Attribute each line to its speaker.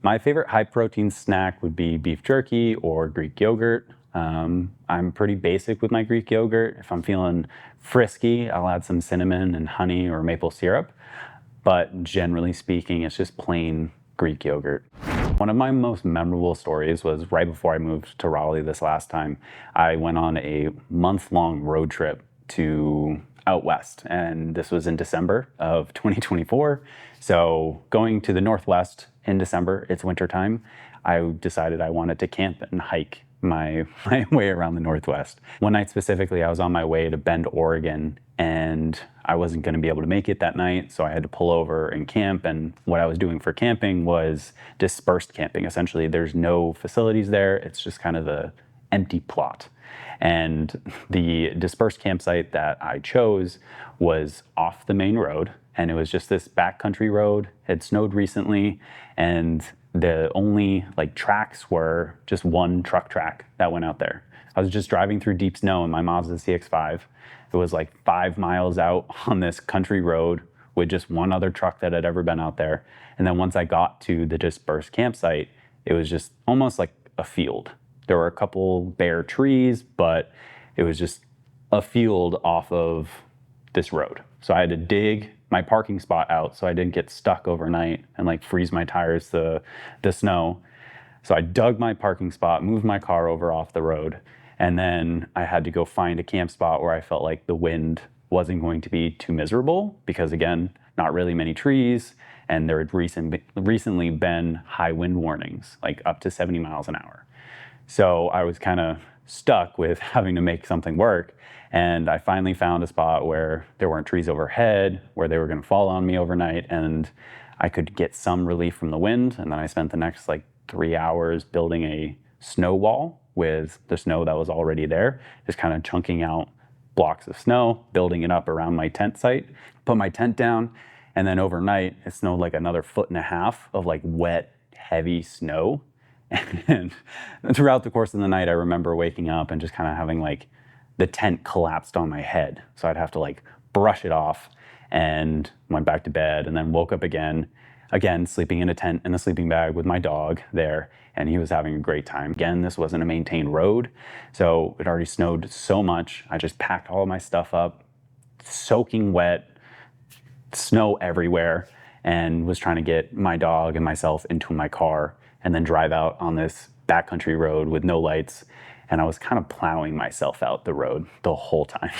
Speaker 1: My favorite high protein snack would be beef jerky or Greek yogurt. I'm pretty basic with my Greek yogurt. If I'm feeling frisky, I'll add some cinnamon and honey or maple syrup. But generally speaking, it's just plain Greek yogurt. One of my most memorable stories was right before I moved to Raleigh this last time. I went on a month-long road trip to out west, and this was in December of 2024. So going to the Northwest in December, it's wintertime, I decided I wanted to camp and hike my way around the Northwest. One night specifically, I was on my way to Bend, Oregon, and I wasn't going to be able to make it that night, so I had to pull over and camp. And what I was doing for camping was dispersed camping. Essentially, there's no facilities there. It's just kind of the empty plot. And the dispersed campsite that I chose was off the main road, and it was just this backcountry road. It had snowed recently, and the only tracks were just one truck track that went out there. I was just driving through deep snow in my Mazda CX-5. It was like 5 miles out on this country road with just one other truck that had ever been out there. And then once I got to the dispersed campsite, it was just almost like a field. There were a couple bare trees, but it was just a field off of this road. So I had to dig my parking spot out so I didn't get stuck overnight and freeze my tires to the snow. So I dug my parking spot, moved my car over off the road, and then I had to go find a camp spot where I felt like the wind wasn't going to be too miserable because, again, not really many trees, and there had recently been high wind warnings, up to 70 miles an hour. So I was kind of stuck with having to make something work, and I finally found a spot where there weren't trees overhead, where they were going to fall on me overnight, and I could get some relief from the wind. And then I spent the next 3 hours building a snow wall with the snow that was already there, just kind of chunking out blocks of snow, building it up around my tent site, put my tent down, and then overnight it snowed another 1.5 feet of wet, heavy snow. And throughout the course of the night, I remember waking up and just kind of having the tent collapsed on my head. So I'd have to brush it off, and went back to bed, and then woke up again sleeping in a tent in a sleeping bag with my dog there, and he was having a great time. Again, this wasn't a maintained road, so it already snowed so much. I just packed all of my stuff up, soaking wet, snow everywhere, and was trying to get my dog and myself into my car and then drive out on this backcountry road with no lights. And I was kind of plowing myself out the road the whole time.